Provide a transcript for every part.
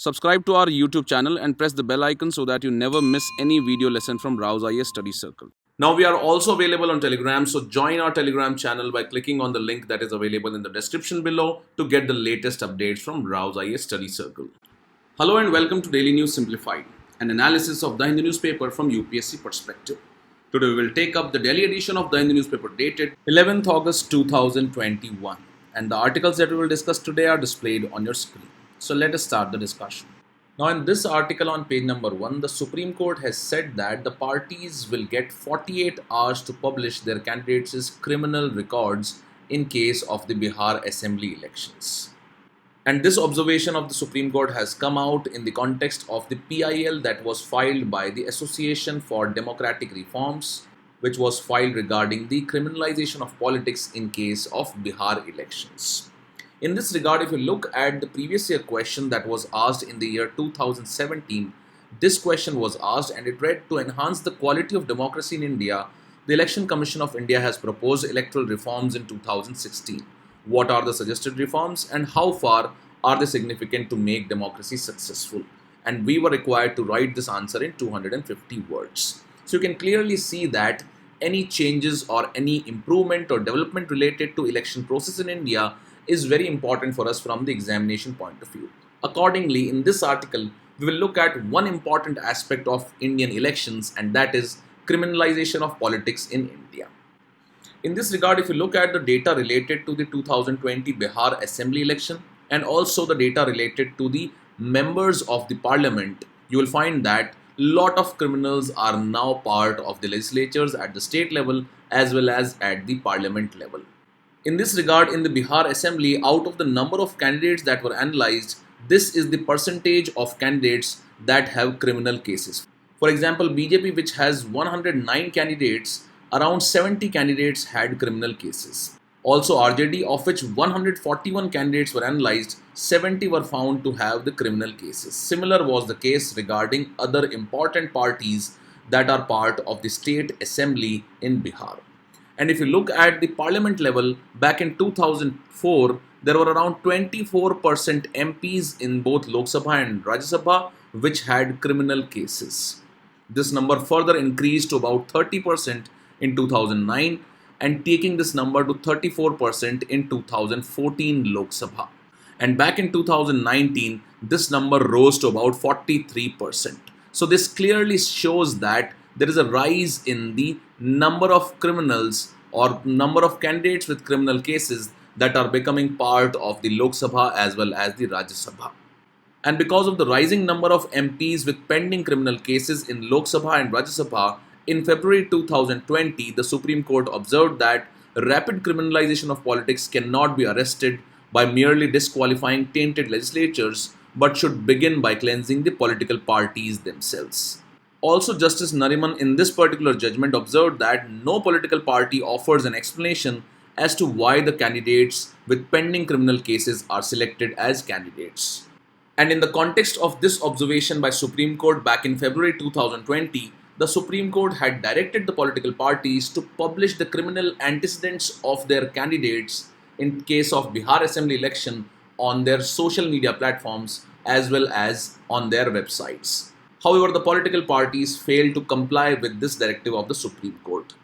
Subscribe to our YouTube channel and press the bell icon so that you never miss any video lesson from Rouse IAS Study Circle. Now we are also available on Telegram, so join our Telegram channel by clicking on the link that is available in the description below to get the latest updates from Rouse IAS Study Circle. Hello and welcome to Daily News Simplified, an analysis of the Hindu newspaper from UPSC perspective. Today we will take up the daily edition of the Hindu newspaper dated 11th August 2021, and the articles that we will discuss today are displayed on your screen. So let us start the discussion. Now in this article on page number 1, the Supreme Court has said that the parties will get 48 hours to publish their candidates' criminal records in case of the Bihar Assembly elections. And this observation of the Supreme Court has come out in the context of the PIL that was filed by the Association for Democratic Reforms, which was filed regarding the criminalization of politics in case of Bihar elections. In this regard, if you look at the previous year question that was asked in the year 2017, this question was asked and it read, to enhance the quality of democracy in India, the Election Commission of India has proposed electoral reforms in 2016. What are the suggested reforms and how far are they significant to make democracy successful? And we were required to write this answer in 250 words. So you can clearly see that any changes or any improvement or development related to election process in India is very important for us from the examination point of view. Accordingly, in this article, we will look at one important aspect of Indian elections, and that is criminalization of politics in India. In this regard, if you look at the data related to the 2020 Bihar Assembly election and also the data related to the members of the parliament, you will find that lot of criminals are now part of the legislatures at the state level as well as at the parliament level. In this regard, in the Bihar Assembly, out of the number of candidates that were analyzed, this is the percentage of candidates that have criminal cases. For example, BJP, which has 109 candidates, around 70 candidates had criminal cases. Also RJD, of which 141 candidates were analyzed, 70 were found to have the criminal cases. Similar was the case regarding other important parties that are part of the state assembly in Bihar. And if you look at the parliament level, back in 2004, there were around 24% MPs in both Lok Sabha and Rajya Sabha which had criminal cases. This number further increased to about 30% in 2009 and taking this number to 34% in 2014 Lok Sabha. And back in 2019, this number rose to about 43%. So this clearly shows that there is a rise in the number of criminals or number of candidates with criminal cases that are becoming part of the Lok Sabha as well as the Rajya Sabha. And because of the rising number of MPs with pending criminal cases in Lok Sabha and Rajya Sabha, in February 2020, the Supreme Court observed that rapid criminalization of politics cannot be arrested by merely disqualifying tainted legislatures, but should begin by cleansing the political parties themselves. Also, Justice Nariman in this particular judgment observed that no political party offers an explanation as to why the candidates with pending criminal cases are selected as candidates. And in the context of this observation by Supreme Court back in February 2020, the Supreme Court had directed the political parties to publish the criminal antecedents of their candidates in case of Bihar Assembly election on their social media platforms as well as on their websites. However, the political parties failed to comply with this directive of the Supreme Court.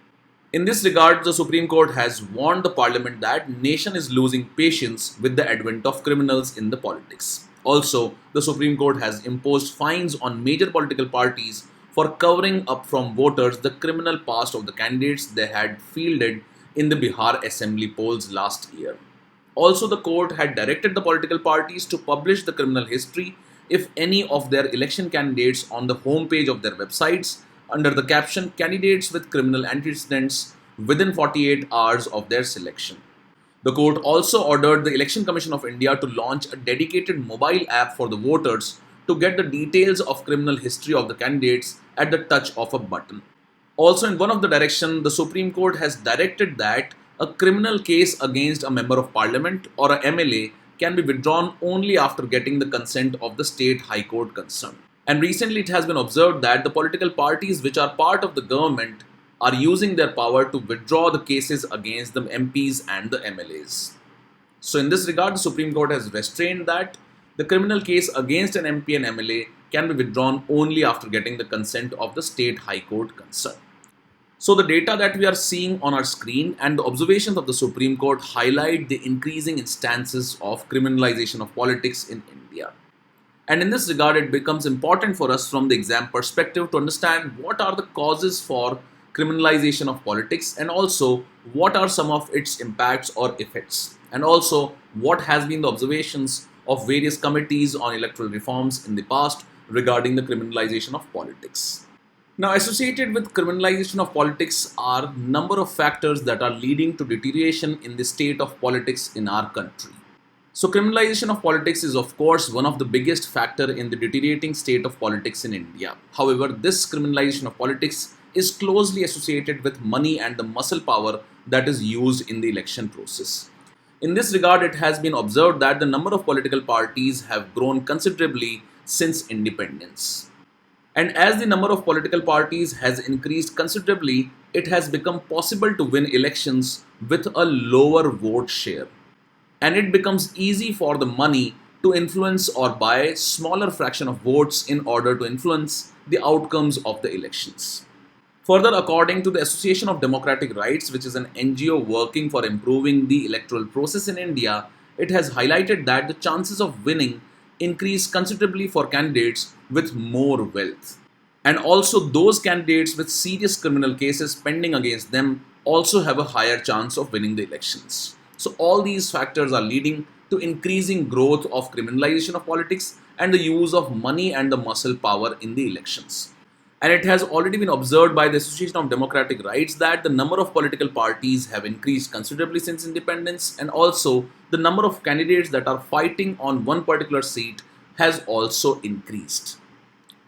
In this regard, the Supreme Court has warned the parliament that nation is losing patience with the advent of criminals in the politics. Also, the Supreme Court has imposed fines on major political parties for covering up from voters the criminal past of the candidates they had fielded in the Bihar Assembly polls last year. Also, the court had directed the political parties to publish the criminal history if any of their election candidates on the homepage of their websites under the caption "Candidates with criminal antecedents" within 48 hours of their selection. The court also ordered the Election Commission of India to launch a dedicated mobile app for the voters to get the details of criminal history of the candidates at the touch of a button. Also, in one of the directions, the Supreme Court has directed that a criminal case against a member of parliament or a MLA can be withdrawn only after getting the consent of the state high court concerned. And recently it has been observed that the political parties which are part of the government are using their power to withdraw the cases against the MPs and the MLAs. So in this regard, the Supreme Court has restrained that The criminal case against an MP and MLA can be withdrawn only after getting the consent of the state high court concerned. So the data that we are seeing on our screen and the observations of the Supreme Court highlight the increasing instances of criminalization of politics in India. And in this regard, it becomes important for us from the exam perspective to understand what are the causes for criminalization of politics and also what are some of its impacts or effects. And also what has been the observations of various committees on electoral reforms in the past regarding the criminalization of politics. Now, associated with criminalization of politics are number of factors that are leading to deterioration in the state of politics in our country. So criminalization of politics is of course one of the biggest factor in the deteriorating state of politics in India. However, this criminalization of politics is closely associated with money and the muscle power that is used in the election process. In this regard, it has been observed that the number of political parties have grown considerably since independence. And as the number of political parties has increased considerably, it has become possible to win elections with a lower vote share. And it becomes easy for the money to influence or buy smaller fraction of votes in order to influence the outcomes of the elections. Further, according to the Association of Democratic Rights, which is an NGO working for improving the electoral process in India, it has highlighted that the chances of winning increase considerably for candidates with more wealth. And also those candidates with serious criminal cases pending against them also have a higher chance of winning the elections. So all these factors are leading to increasing growth of criminalization of politics and the use of money and the muscle power in the elections. And it has already been observed by the Association of Democratic Rights that the number of political parties have increased considerably since independence, and also the number of candidates that are fighting on one particular seat has also increased.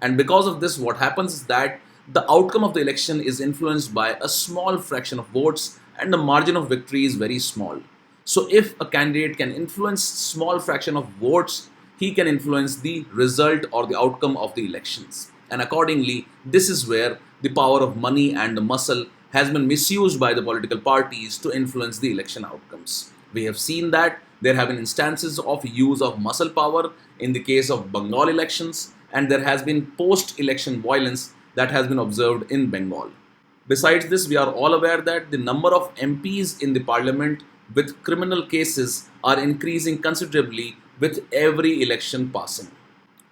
And because of this, what happens is that the outcome of the election is influenced by a small fraction of votes and the margin of victory is very small. So if a candidate can influence small fraction of votes, he can influence the result or the outcome of the elections. And accordingly, this is where the power of money and the muscle has been misused by the political parties to influence the election outcomes. We have seen that there have been instances of use of muscle power in the case of Bengal elections, and there has been post-election violence that has been observed in Bengal. Besides this, we are all aware that the number of MPs in the parliament with criminal cases are increasing considerably with every election passing.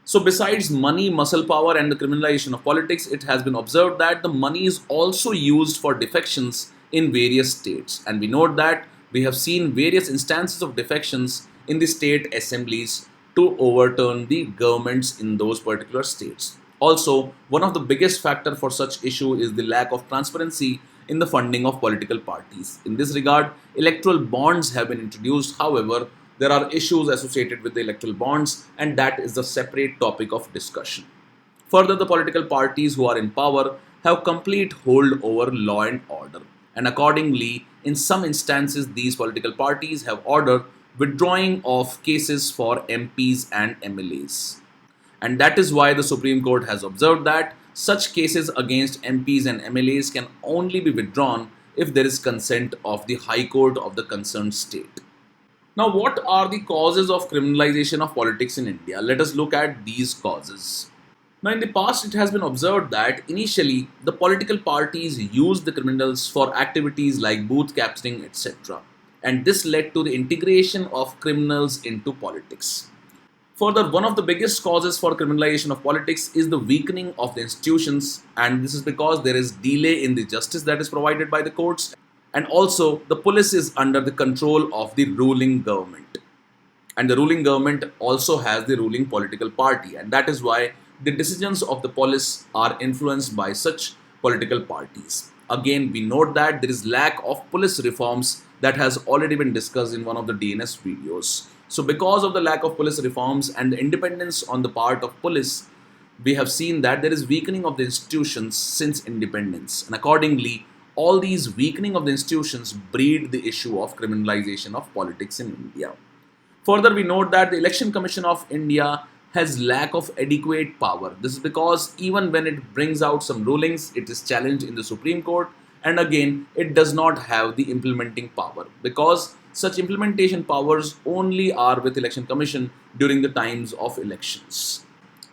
So besides money, muscle power and the criminalization of politics, it has been observed that the money is also used for defections in various states. And we note that we have seen various instances of defections in the state assemblies to overturn the governments in those particular states. Also, one of the biggest factor for such issue is the lack of transparency in the funding of political parties. In this regard, electoral bonds have been introduced. However, there are issues associated with the electoral bonds, and that is the separate topic of discussion. Further, the political parties who are in power have complete hold over law and order. And accordingly, in some instances, these political parties have ordered withdrawing of cases for MPs and MLAs. And that is why the Supreme Court has observed that such cases against MPs and MLAs can only be withdrawn if there is consent of the High Court of the concerned state. Now, what are the causes of criminalization of politics in India? Let us look at these causes. Now, in the past, it has been observed that initially the political parties used the criminals for activities like booth capturing, etc. And this led to the integration of criminals into politics. Further, one of the biggest causes for criminalization of politics is the weakening of the institutions, and this is because there is delay in the justice that is provided by the courts, and also the police is under the control of the ruling government. And the ruling government also has the ruling political party, and that is why the decisions of the police are influenced by such political parties. Again, we note that there is lack of police reforms that has already been discussed in one of the DNS videos. So because of the lack of police reforms and the independence on the part of police, we have seen that there is weakening of the institutions since independence. And accordingly, all these weakening of the institutions breed the issue of criminalization of politics in India. Further, we note that the Election Commission of India has lack of adequate power. This is because even when it brings out some rulings, it is challenged in the Supreme Court, and again, it does not have the implementing power, because such implementation powers only are with Election Commission during the times of elections.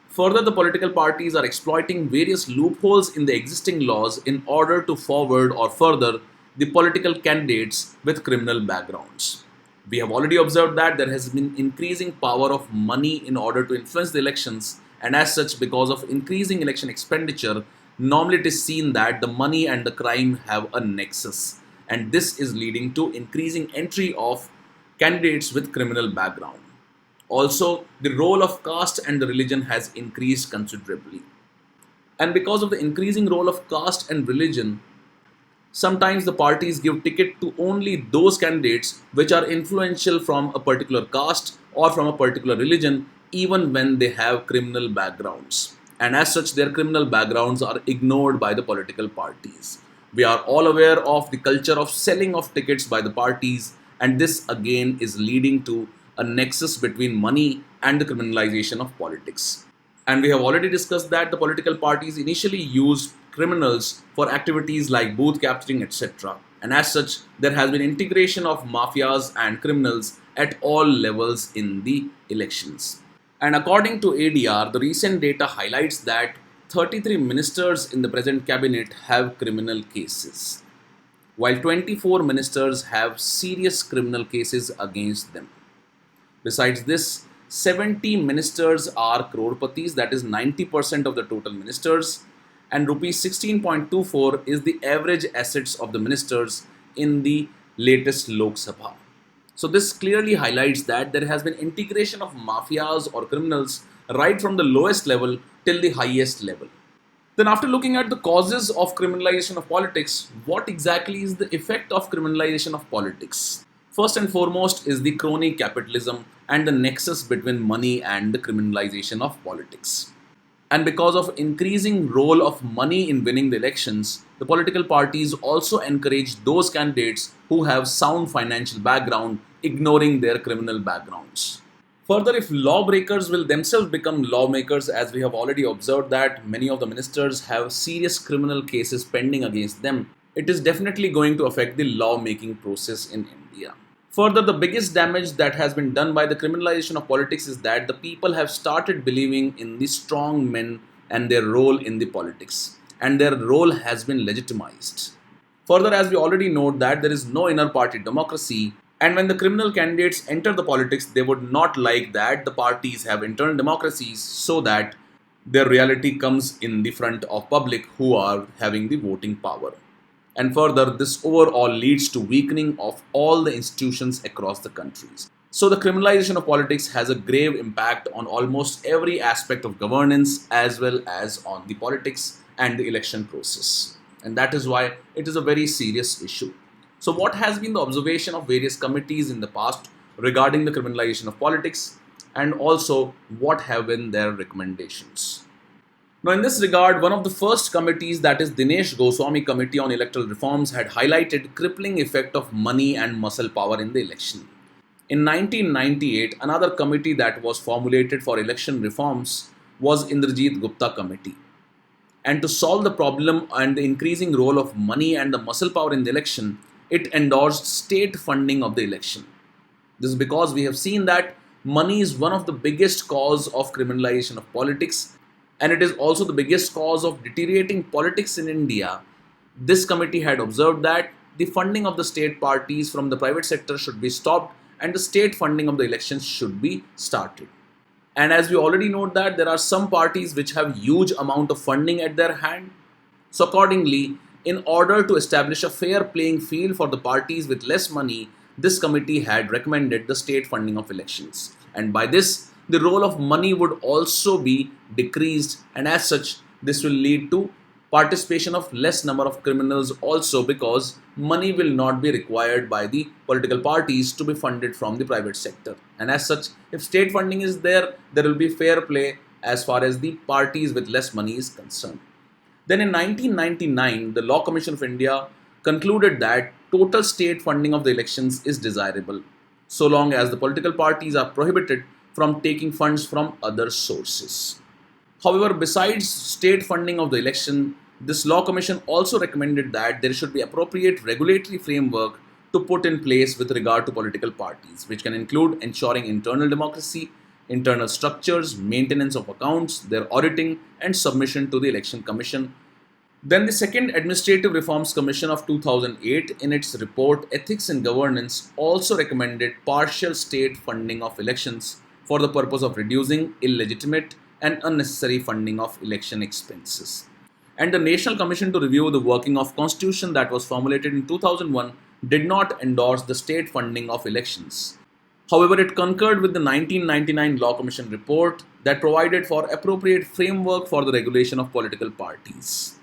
Further, the political parties are exploiting various loopholes in the existing laws in order to forward or further the political candidates with criminal backgrounds. We have already observed that there has been increasing power of money in order to influence the elections, and as such, because of increasing election expenditure, normally it is seen that the money and the crime have a nexus, and this is leading to increasing entry of candidates with criminal background. Also, the role of caste and the religion has increased considerably. And because of the increasing role of caste and religion, sometimes the parties give ticket to only those candidates which are influential from a particular caste or from a particular religion, even when they have criminal backgrounds. And as such, their criminal backgrounds are ignored by the political parties. We are all aware of the culture of selling of tickets by the parties, and this again is leading to a nexus between money and the criminalization of politics. And we have already discussed that the political parties initially used criminals for activities like booth capturing, etc. And as such, there has been integration of mafias and criminals at all levels in the elections. And according to ADR, the recent data highlights that 33 ministers in the present cabinet have criminal cases, while 24 ministers have serious criminal cases against them. Besides this, 70 ministers are crorpatis, that is 90% of the total ministers, and rupees 16.24 is the average assets of the ministers in the latest Lok Sabha. So this clearly highlights that there has been integration of mafias or criminals right from the lowest level till the highest level. Then after looking at the causes of criminalization of politics, what exactly is the effect of criminalization of politics? First and foremost is the crony capitalism and the nexus between money and the criminalization of politics. And because of increasing role of money in winning the elections, the political parties also encourage those candidates who have sound financial background, ignoring their criminal backgrounds. Further, if lawbreakers will themselves become lawmakers, as we have already observed that many of the ministers have serious criminal cases pending against them, it is definitely going to affect the lawmaking process in India. Further, the biggest damage that has been done by the criminalization of politics is that the people have started believing in the strong men and their role in the politics, and their role has been legitimized. Further, as we already know that there is no inner party democracy, and when the criminal candidates enter the politics, they would not like that the parties have internal democracies, so that their reality comes in the front of public who are having the voting power. And further, this overall leads to weakening of all the institutions across the countries. So the criminalization of politics has a grave impact on almost every aspect of governance as well as on the politics and the election process. And that is why it is a very serious issue. So what has been the observation of various committees in the past regarding the criminalization of politics, and also what have been their recommendations? Now, in this regard, one of the first committees, that is Dinesh Goswami Committee on Electoral Reforms, had highlighted crippling effect of money and muscle power in the election. In 1998, another committee that was formulated for election reforms was Indrajit Gupta Committee. And to solve the problem and the increasing role of money and the muscle power in the election, it endorsed state funding of the election. This is because we have seen that money is one of the biggest cause of criminalization of politics, and it is also the biggest cause of deteriorating politics in India. This committee had observed that the funding of the state parties from the private sector should be stopped and the state funding of the elections should be started. And as we already know that there are some parties which have huge amount of funding at their hand. So accordingly, in order to establish a fair playing field for the parties with less money, this committee had recommended the state funding of elections. And by this, the role of money would also be decreased, and as such, this will lead to participation of less number of criminals also, because money will not be required by the political parties to be funded from the private sector. And as such, if state funding is there, there will be fair play as far as the parties with less money is concerned. Then in 1999, the Law Commission of India concluded that total state funding of the elections is desirable, so long as the political parties are prohibited from taking funds from other sources. However, besides state funding of the election, this Law Commission also recommended that there should be appropriate regulatory framework to put in place with regard to political parties, which can include ensuring internal democracy, internal structures, maintenance of accounts, their auditing, and submission to the Election Commission. Then the Second Administrative Reforms Commission of 2008, in its report Ethics in Governance, also recommended partial state funding of elections for the purpose of reducing illegitimate and unnecessary funding of election expenses. And the National Commission to Review the Working of Constitution, that was formulated in 2001, did not endorse the state funding of elections. However, it concurred with the 1999 Law Commission report that provided for appropriate framework for the regulation of political parties.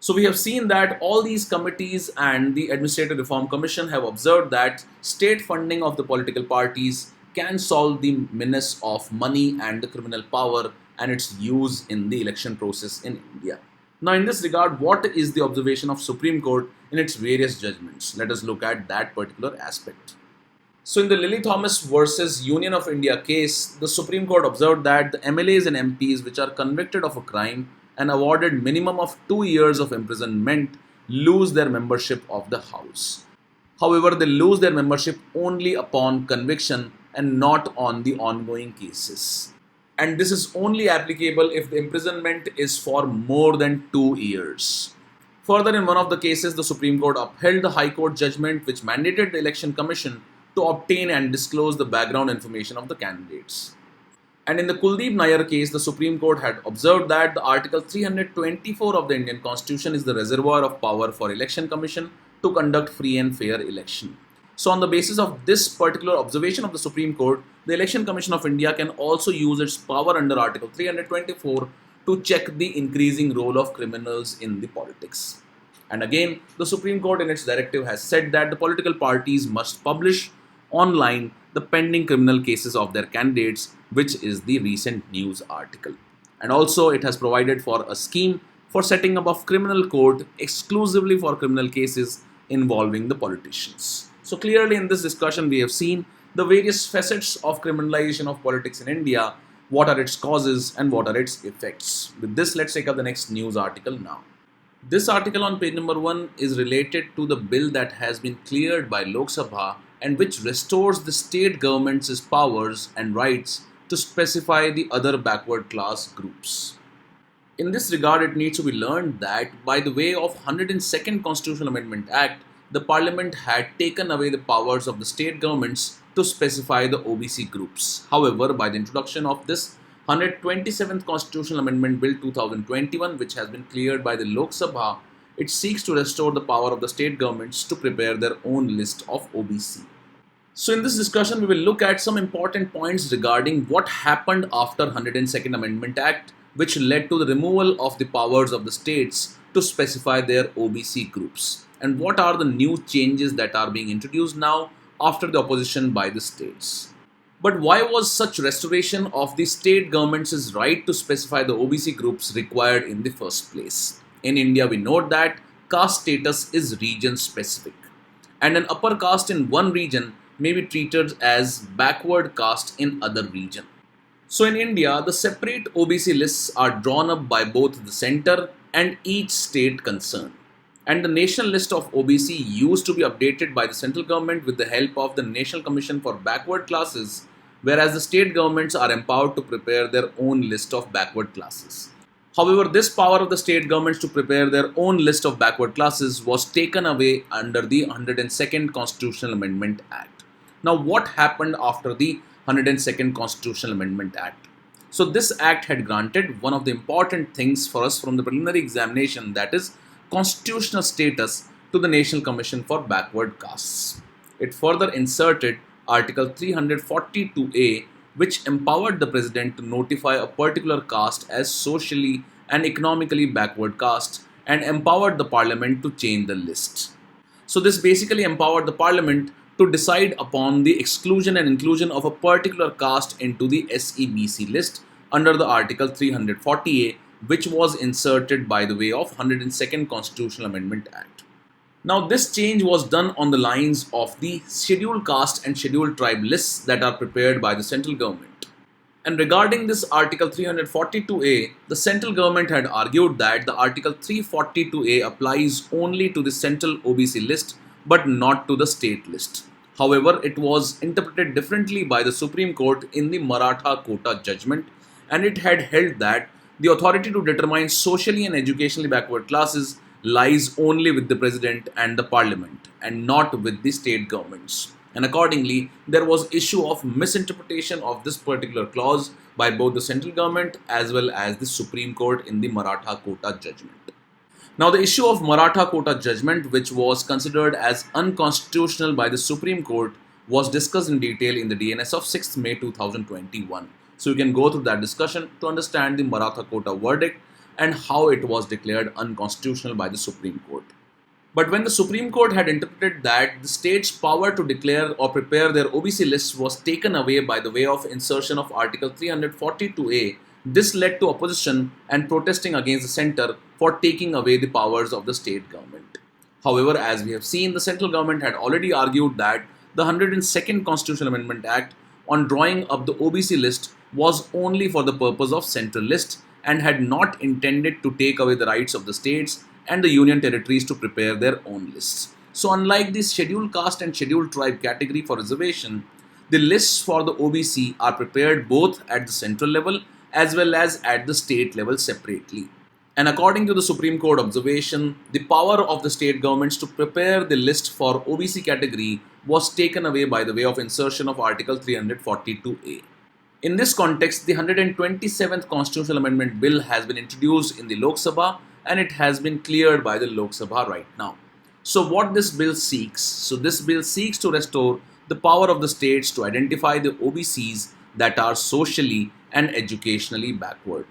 So we have seen that all these committees and the Administrative Reform Commission have observed that state funding of the political parties can solve the menace of money and the criminal power and its use in the election process in India. Now, in this regard, what is the observation of Supreme Court in its various judgments? Let us look at that particular aspect. So in the Lily Thomas versus Union of India case, the Supreme Court observed that the MLAs and MPs which are convicted of a crime and awarded minimum of 2 years of imprisonment lose their membership of the House. However, they lose their membership only upon conviction and not on the ongoing cases. And this is only applicable if the imprisonment is for more than 2 years. Further, in one of the cases, the Supreme Court upheld the High Court judgment which mandated the Election Commission to obtain and disclose the background information of the candidates. And in the Kuldeep Nair case, the Supreme Court had observed that the Article 324 of the Indian Constitution is the reservoir of power for Election Commission to conduct free and fair election. So on the basis of this particular observation of the Supreme Court, the Election Commission of India can also use its power under Article 324 to check the increasing role of criminals in the politics. And again, the Supreme Court in its directive has said that the political parties must publish online the pending criminal cases of their candidates, which is the recent news article. And also it has provided for a scheme for setting up of criminal court exclusively for criminal cases involving the politicians. So clearly in this discussion we have seen the various facets of criminalization of politics in India, what are its causes and what are its effects. With this, let's take up the next news article now. This article on page number 1 is related to the bill that has been cleared by Lok Sabha and which restores the state government's powers and rights to specify the other backward class groups. In this regard, it needs to be learned that by the way of 102nd Constitutional Amendment Act, the Parliament had taken away the powers of the state governments to specify the OBC groups. However, by the introduction of this 127th Constitutional Amendment Bill 2021, which has been cleared by the Lok Sabha, it seeks to restore the power of the state governments to prepare their own list of OBC. So in this discussion, we will look at some important points regarding what happened after 102nd Amendment Act, which led to the removal of the powers of the states to specify their OBC groups, and what are the new changes that are being introduced now after the opposition by the states. But why was such restoration of the state government's right to specify the OBC groups required in the first place? In India, we note that caste status is region specific, and an upper caste in one region may be treated as backward caste in other region. So in India, the separate OBC lists are drawn up by both the center and each state concerned. And the national list of OBC used to be updated by the central government with the help of the National Commission for Backward Classes, whereas the state governments are empowered to prepare their own list of backward classes. However, this power of the state governments to prepare their own list of backward classes was taken away under the 102nd Constitutional Amendment Act. Now, what happened after the 102nd Constitutional Amendment Act? So, this act had granted one of the important things for us from the preliminary examination, that is constitutional status to the National Commission for Backward Castes. It further inserted Article 342A, which empowered the President to notify a particular caste as socially and economically backward caste and empowered the Parliament to change the list. So this basically empowered the Parliament to decide upon the exclusion and inclusion of a particular caste into the SEBC list under the Article 340A, which was inserted by the way of 102nd Constitutional Amendment Act. Now this change was done on the lines of the scheduled caste and scheduled tribe lists that are prepared by the central government. And regarding this Article 342A, the central government had argued that the Article 342A applies only to the central OBC list but not to the state list. However, it was interpreted differently by the Supreme Court in the Maratha Kota judgment, and it had held that the authority to determine socially and educationally backward classes lies only with the president and the parliament and not with the state governments. And accordingly, there was issue of misinterpretation of this particular clause by both the central government as well as the Supreme Court in the Maratha Kota judgment. Now, the issue of Maratha Kota judgment, which was considered as unconstitutional by the Supreme Court, was discussed in detail in the DNS of 6th May 2021. So, you can go through that discussion to understand the Maratha Kota verdict and how it was declared unconstitutional by the Supreme Court. But when the Supreme Court had interpreted that the state's power to declare or prepare their OBC lists was taken away by the way of insertion of Article 342A, this led to opposition and protesting against the centre for taking away the powers of the state government. However, as we have seen, the central government had already argued that the 102nd Constitutional Amendment Act on drawing up the OBC list was only for the purpose of central list and had not intended to take away the rights of the states and the union territories to prepare their own lists. So unlike the scheduled caste and scheduled tribe category for reservation, the lists for the OBC are prepared both at the central level as well as at the state level separately. And according to the Supreme Court observation, the power of the state governments to prepare the list for OBC category was taken away by the way of insertion of Article 342A. In this context, the 127th Constitutional Amendment Bill has been introduced in the Lok Sabha and it has been cleared by the Lok Sabha right now. So what this bill seeks? So this bill seeks to restore the power of the states to identify the OBCs that are socially and educationally backward.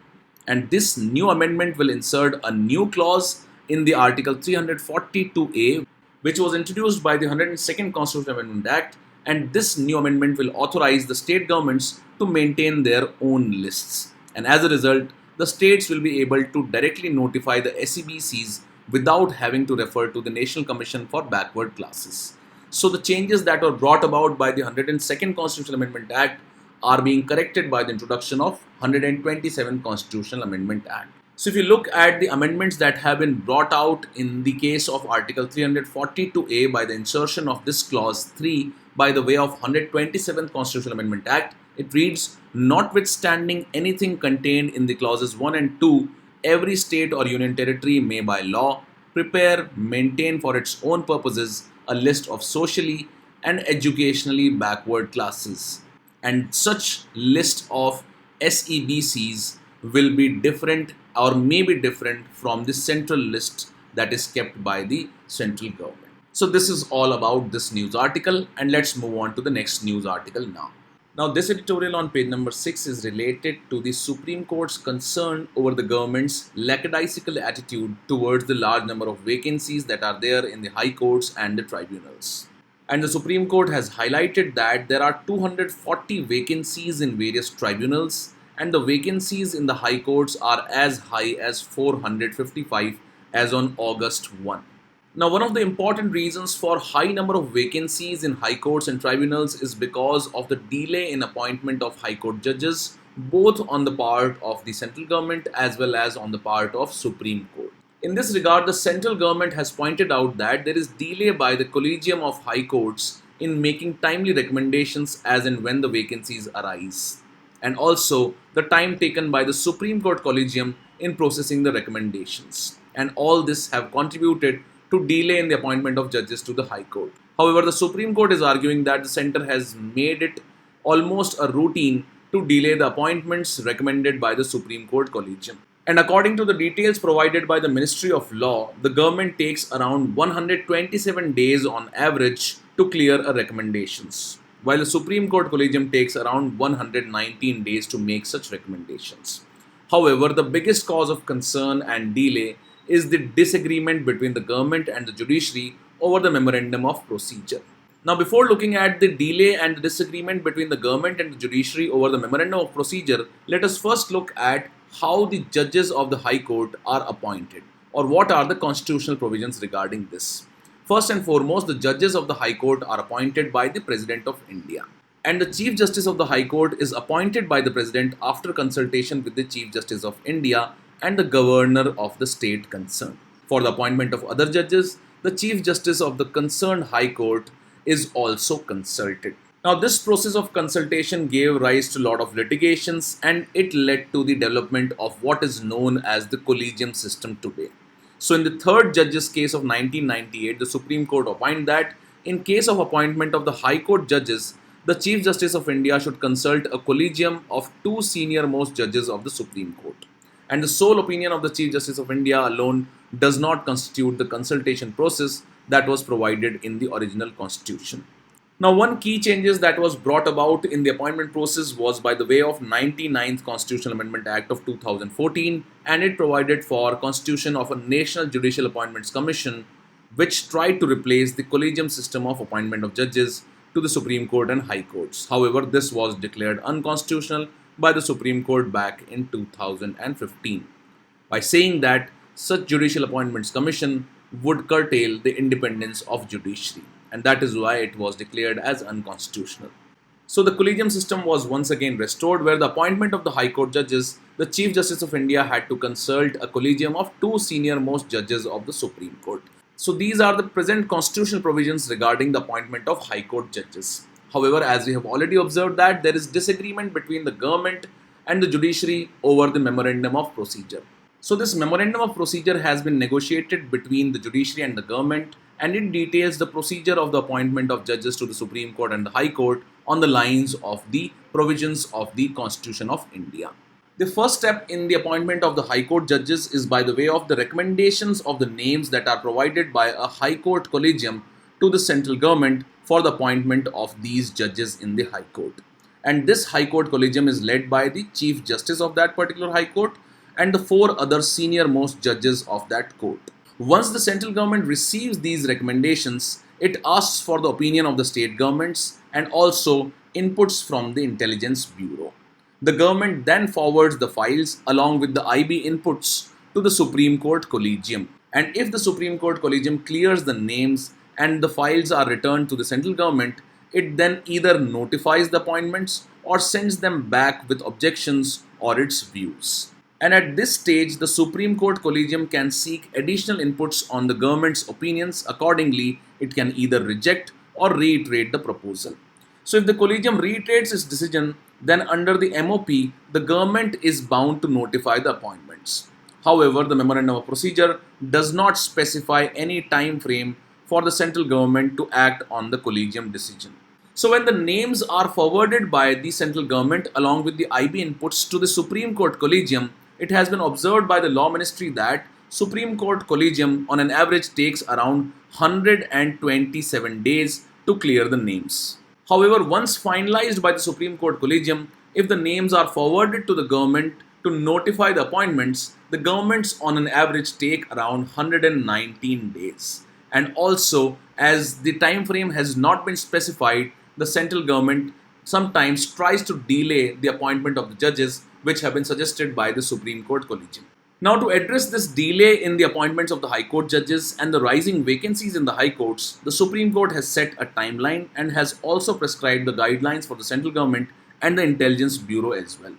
And this new amendment will insert a new clause in the Article 342A, which was introduced by the 102nd Constitutional Amendment Act, and this new amendment will authorize the state governments to maintain their own lists. And as a result, the states will be able to directly notify the SEBCs without having to refer to the National Commission for Backward Classes. So the changes that were brought about by the 102nd Constitutional Amendment Act are being corrected by the introduction of 127th Constitutional Amendment Act. So if you look at the amendments that have been brought out in the case of Article 342A by the insertion of this clause 3 by the way of 127th Constitutional Amendment Act, it reads, notwithstanding anything contained in the clauses 1 and 2, every state or union territory may by law prepare, maintain for its own purposes a list of socially and educationally backward classes. And such list of SEBCs will be different or may be different from the central list that is kept by the central government. So this is all about this news article, and let's move on to the next news article now. Now this editorial on page number 6 is related to the Supreme Court's concern over the government's lackadaisical attitude towards the large number of vacancies that are there in the high courts and the tribunals. And the Supreme Court has highlighted that there are 240 vacancies in various tribunals, and the vacancies in the high courts are as high as 455 as on August 1. Now, one of the important reasons for high number of vacancies in high courts and tribunals is because of the delay in appointment of high court judges, both on the part of the central government as well as on the part of Supreme Court. In this regard, the central government has pointed out that there is delay by the Collegium of High Courts in making timely recommendations as and when the vacancies arise, and also the time taken by the Supreme Court Collegium in processing the recommendations. And all this have contributed to delay in the appointment of judges to the High Court. However, the Supreme Court is arguing that the centre has made it almost a routine to delay the appointments recommended by the Supreme Court Collegium. And according to the details provided by the Ministry of Law, the government takes around 127 days on average to clear a recommendations, while the Supreme Court Collegium takes around 119 days to make such recommendations. However, the biggest cause of concern and delay is the disagreement between the government and the judiciary over the memorandum of procedure. Now, before looking at the delay and the disagreement between the government and the judiciary over the memorandum of procedure, let us first look at how the judges of the High Court are appointed, or what are the constitutional provisions regarding this. First and foremost, the judges of the High Court are appointed by the President of India. And the Chief Justice of the High Court is appointed by the President after consultation with the Chief Justice of India and the Governor of the state concerned. For the appointment of other judges, the Chief Justice of the concerned High Court is also consulted. Now, this process of consultation gave rise to a lot of litigations, and it led to the development of what is known as the collegium system today. So, in the third judge's case of 1998, the Supreme Court opined that in case of appointment of the High Court judges, the Chief Justice of India should consult a collegium of two senior most judges of the Supreme Court. And the sole opinion of the Chief Justice of India alone does not constitute the consultation process that was provided in the original constitution. Now, one key changes that was brought about in the appointment process was by the way of 99th Constitutional Amendment Act of 2014, and it provided for constitution of a National Judicial Appointments Commission, which tried to replace the collegium system of appointment of judges to the Supreme Court and High Courts. However, this was declared unconstitutional by the Supreme Court back in 2015 by saying that such Judicial Appointments Commission would curtail the independence of judiciary, and that is why it was declared as unconstitutional. So the collegium system was once again restored, where the appointment of the High Court judges, the Chief Justice of India had to consult a collegium of two senior most judges of the Supreme Court. So these are the present constitutional provisions regarding the appointment of High Court judges. However, as we have already observed that there is disagreement between the government and the judiciary over the memorandum of procedure. So this memorandum of procedure has been negotiated between the judiciary and the government, and it details the procedure of the appointment of judges to the Supreme Court and the High Court on the lines of the provisions of the Constitution of India. The first step in the appointment of the High Court judges is by the way of the recommendations of the names that are provided by a High Court collegium to the central government for the appointment of these judges in the High Court. And this High Court collegium is led by the Chief Justice of that particular High Court and the four other senior most judges of that court. Once the central government receives these recommendations, it asks for the opinion of the state governments and also inputs from the Intelligence Bureau. The government then forwards the files along with the IB inputs to the Supreme Court Collegium. And if the Supreme Court Collegium clears the names and the files are returned to the central government, it then either notifies the appointments or sends them back with objections or its views. And at this stage, the Supreme Court Collegium can seek additional inputs on the government's opinions. Accordingly, it can either reject or reiterate the proposal. So if the Collegium reiterates its decision, then under the MOP, the government is bound to notify the appointments. However, the Memorandum of Procedure does not specify any time frame for the central government to act on the Collegium decision. So when the names are forwarded by the central government along with the IB inputs to the Supreme Court Collegium, it has been observed by the Law Ministry that Supreme Court Collegium on an average takes around 127 days to clear the names. However, once finalized by the Supreme Court Collegium, if the names are forwarded to the government to notify the appointments, the governments on an average take around 119 days. And also, as the time frame has not been specified, the central government sometimes tries to delay the appointment of the judges which have been suggested by the Supreme Court Collegium. Now, to address this delay in the appointments of the High Court judges and the rising vacancies in the High Courts, the Supreme Court has set a timeline and has also prescribed the guidelines for the central government and the Intelligence Bureau as well.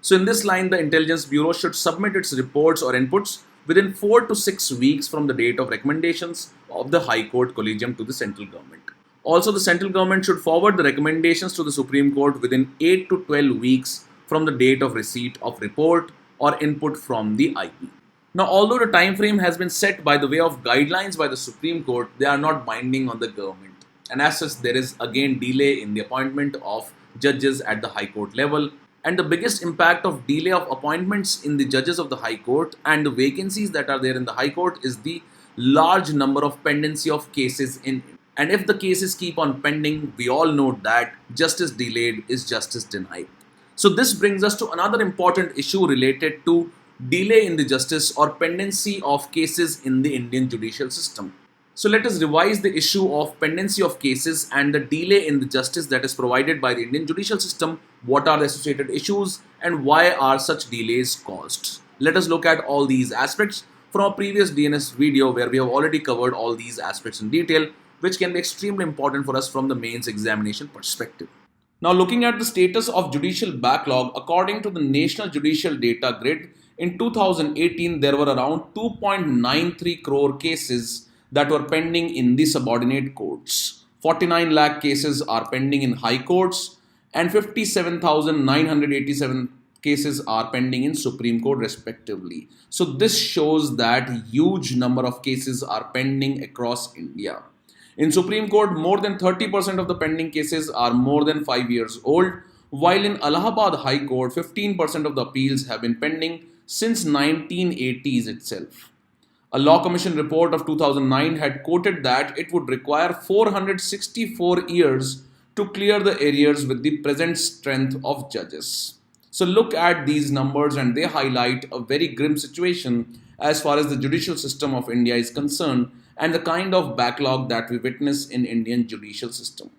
So in this line, the Intelligence Bureau should submit its reports or inputs within 4 to 6 weeks from the date of recommendations of the High Court Collegium to the central government. Also, the central government should forward the recommendations to the Supreme Court within 8 to 12 weeks from the date of receipt of report or input from the IB. Now, although the time frame has been set by the way of guidelines by the Supreme Court, they are not binding on the government. And as such, there is again delay in the appointment of judges at the High Court level. And the biggest impact of delay of appointments in the judges of the High Court and the vacancies that are there in the High Court is the large number of pendency of cases in it. And if the cases keep on pending, we all know that justice delayed is justice denied. So this brings us to another important issue related to delay in the justice or pendency of cases in the Indian judicial system. So let us revise the issue of pendency of cases and the delay in the justice that is provided by the Indian judicial system. What are the associated issues and why are such delays caused? Let us look at all these aspects from a previous DNS video where we have already covered all these aspects in detail, which can be extremely important for us from the mains examination perspective. Now, looking at the status of judicial backlog, according to the National Judicial Data Grid, in 2018 there were around 2.93 crore cases that were pending in the subordinate courts. 49 lakh cases are pending in high courts, and 57,987 cases are pending in Supreme Court respectively. So this shows that huge number of cases are pending across India. In Supreme Court, more than 30% of the pending cases are more than 5 years old, while in Allahabad High Court, 15% of the appeals have been pending since 1980s itself. A Law Commission report of 2009 had quoted that it would require 464 years to clear the arrears with the present strength of judges. So look at these numbers and they highlight a very grim situation as far as the judicial system of India is concerned and the kind of backlog that we witness in Indian judicial system.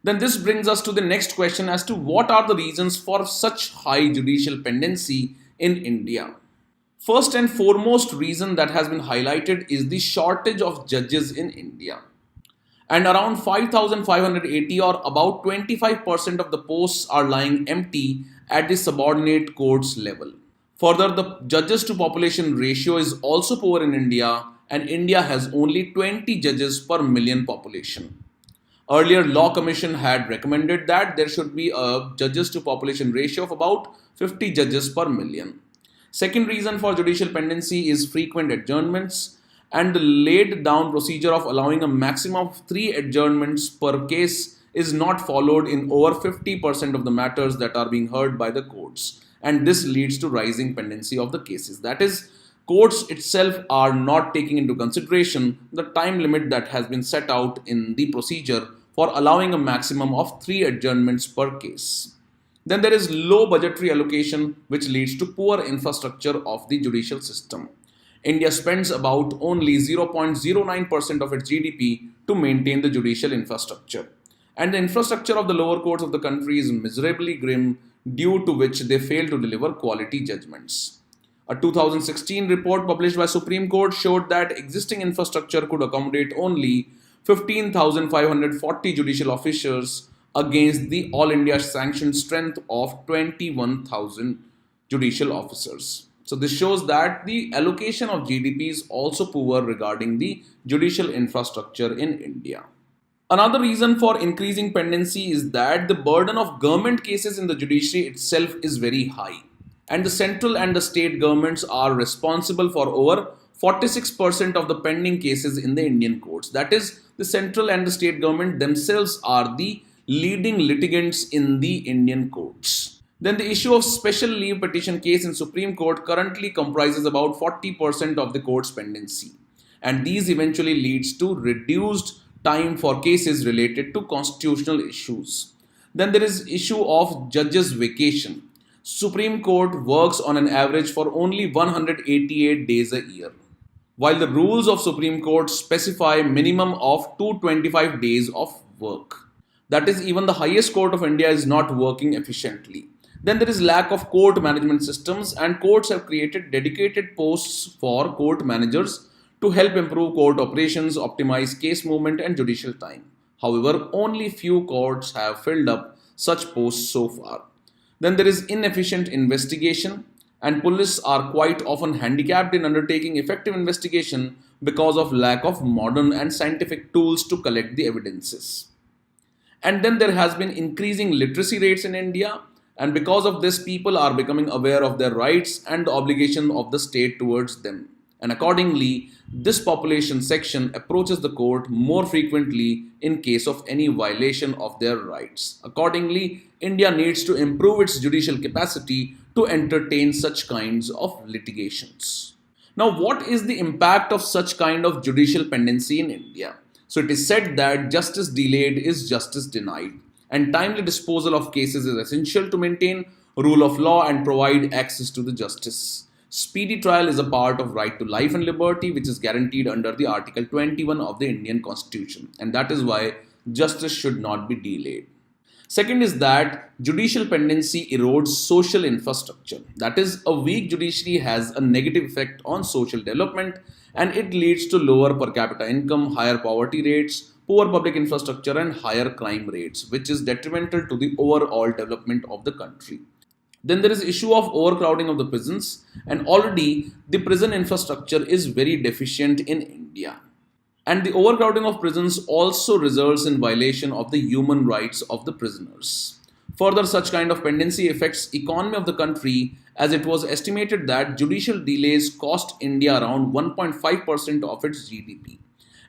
Then this brings us to the next question as to what are the reasons for such high judicial pendency in India. First and foremost reason that has been highlighted is the shortage of judges in India. And around 5,580 or about 25% of the posts are lying empty at the subordinate courts level. Further, the judges to population ratio is also poor in India, and India has only 20 judges per million population. Earlier, Law Commission had recommended that there should be a judges to population ratio of about 50 judges per million. Second reason for judicial pendency is frequent adjournments, and the laid down procedure of allowing a maximum of 3 adjournments per case is not followed in over 50% of the matters that are being heard by the courts, and this leads to rising pendency of the cases. That is, courts itself are not taking into consideration the time limit that has been set out in the procedure for allowing a maximum of 3 adjournments per case. Then there is low budgetary allocation, which leads to poor infrastructure of the judicial system. India spends about only 0.09% of its GDP to maintain the judicial infrastructure. And the infrastructure of the lower courts of the country is miserably grim, due to which they fail to deliver quality judgments. A 2016 report published by Supreme Court showed that existing infrastructure could accommodate only 15,540 judicial officers against the All India sanctioned strength of 21,000 judicial officers. So this shows that the allocation of GDP is also poor regarding the judicial infrastructure in India. Another reason for increasing pendency is that the burden of government cases in the judiciary itself is very high, and the central and the state governments are responsible for over 46% of the pending cases in the Indian courts. That is, the central and the state government themselves are the leading litigants in the Indian courts. Then the issue of special leave petition case in Supreme Court currently comprises about 40% of the court's pendency, and these eventually leads to reduced time for cases related to constitutional issues. Then there is issue of judges' vacation. Supreme Court works on an average for only 188 days a year, while the rules of Supreme Court specify minimum of 225 days of work. That is, even the highest court of India is not working efficiently. Then there is lack of court management systems, and courts have created dedicated posts for court managers to help improve court operations, optimize case movement and judicial time. However, only few courts have filled up such posts so far. Then there is inefficient investigation, and police are quite often handicapped in undertaking effective investigation because of lack of modern and scientific tools to collect the evidences. And then there has been increasing literacy rates in India, and because of this, people are becoming aware of their rights and the obligation of the state towards them. And accordingly, this population section approaches the court more frequently in case of any violation of their rights. Accordingly, India needs to improve its judicial capacity to entertain such kinds of litigations. Now, what is the impact of such kind of judicial pendency in India? So it is said that justice delayed is justice denied, and timely disposal of cases is essential to maintain rule of law and provide access to the justice. Speedy trial is a part of right to life and liberty, which is guaranteed under the Article 21 of the Indian Constitution, and that is why justice should not be delayed. Second is that judicial pendency erodes social infrastructure. That is, a weak judiciary has a negative effect on social development, and it leads to lower per capita income, higher poverty rates, poor public infrastructure and higher crime rates, which is detrimental to the overall development of the country. Then there is issue of overcrowding of the prisons, and already the prison infrastructure is very deficient in India. And the overcrowding of prisons also results in violation of the human rights of the prisoners. Further, such kind of pendency affects economy of the country, as it was estimated that judicial delays cost India around 1.5% of its GDP.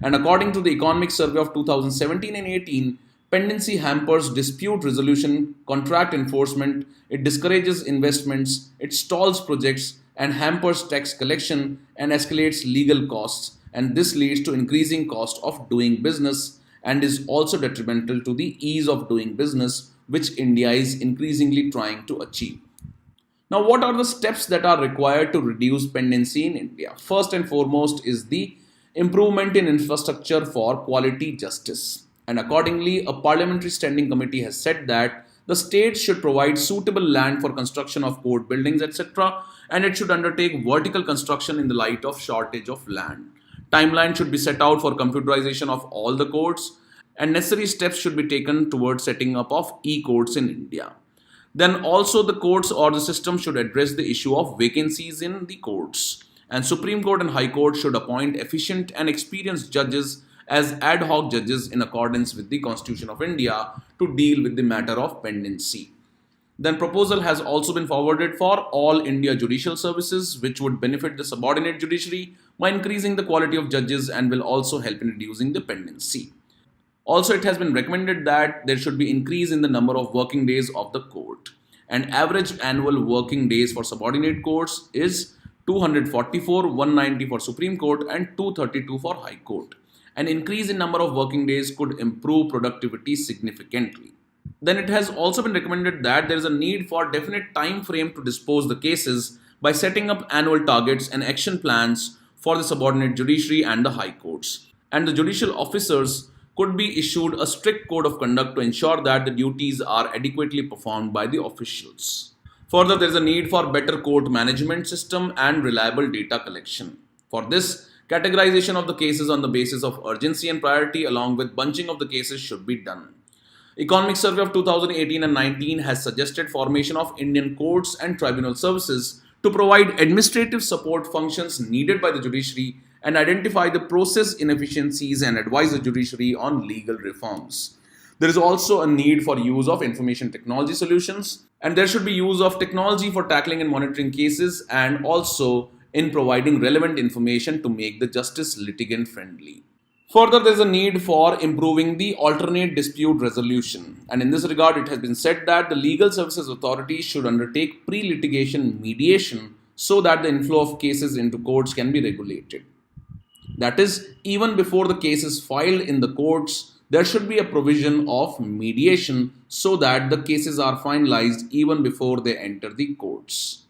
And according to the Economic Survey of 2017 and 18, pendency hampers dispute resolution, contract enforcement, it discourages investments, it stalls projects, and hampers tax collection and escalates legal costs. And this leads to increasing cost of doing business and is also detrimental to the ease of doing business, which India is increasingly trying to achieve. Now, what are the steps that are required to reduce pendency in India? First and foremost is the improvement in infrastructure for quality justice. And accordingly, a parliamentary standing committee has said that the state should provide suitable land for construction of court buildings, etc., and it should undertake vertical construction in the light of shortage of land. Timeline should be set out for computerization of all the courts, and necessary steps should be taken towards setting up of e-courts in India. Then also the courts or the system should address the issue of vacancies in the courts. And Supreme Court and High Court should appoint efficient and experienced judges as ad hoc judges in accordance with the Constitution of India to deal with the matter of pendency. Then proposal has also been forwarded for all India judicial services, which would benefit the subordinate judiciary by increasing the quality of judges and will also help in reducing the pendency. Also, it has been recommended that there should be increase in the number of working days of the court. And average annual working days for subordinate courts is 244, 190 for Supreme Court and 232 for High Court. An increase in number of working days could improve productivity significantly. Then it has also been recommended that there is a need for definite time frame to dispose the cases by setting up annual targets and action plans for the subordinate judiciary and the high courts. And the judicial officers could be issued a strict code of conduct to ensure that the duties are adequately performed by the officials. Further, there is a need for better court management system and reliable data collection. For this, categorization of the cases on the basis of urgency and priority along with bunching of the cases should be done. Economic Survey of 2018 and 19 has suggested formation of Indian courts and tribunal services to provide administrative support functions needed by the judiciary and identify the process inefficiencies and advise the judiciary on legal reforms. There is also a need for use of information technology solutions, and there should be use of technology for tackling and monitoring cases and also in providing relevant information to make the justice litigant friendly. Further, there is a need for improving the alternate dispute resolution, and in this regard, it has been said that the Legal Services Authority should undertake pre-litigation mediation so that the inflow of cases into courts can be regulated. That is, even before the case is filed in the courts, there should be a provision of mediation so that the cases are finalized even before they enter the courts.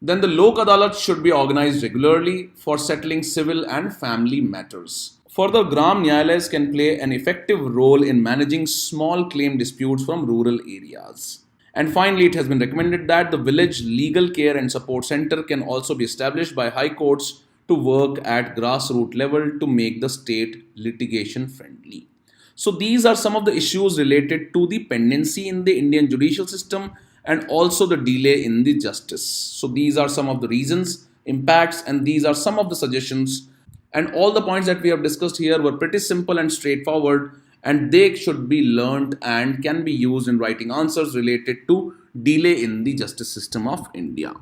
Then the Lok Adalat should be organized regularly for settling civil and family matters. Further, Gram Nyayalayas can play an effective role in managing small claim disputes from rural areas. And finally, it has been recommended that the village legal care and support center can also be established by high courts to work at grassroots level to make the state litigation friendly. So these are some of the issues related to the pendency in the Indian judicial system and also the delay in the justice. So these are some of the reasons, impacts, and these are some of the suggestions. And all the points that we have discussed here were pretty simple and straightforward, and they should be learned and can be used in writing answers related to delay in the justice system of India.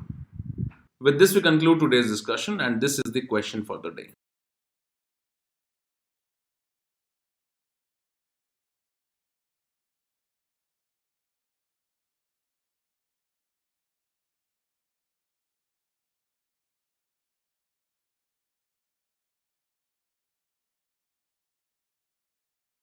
With this, we conclude today's discussion, and this is the question for the day.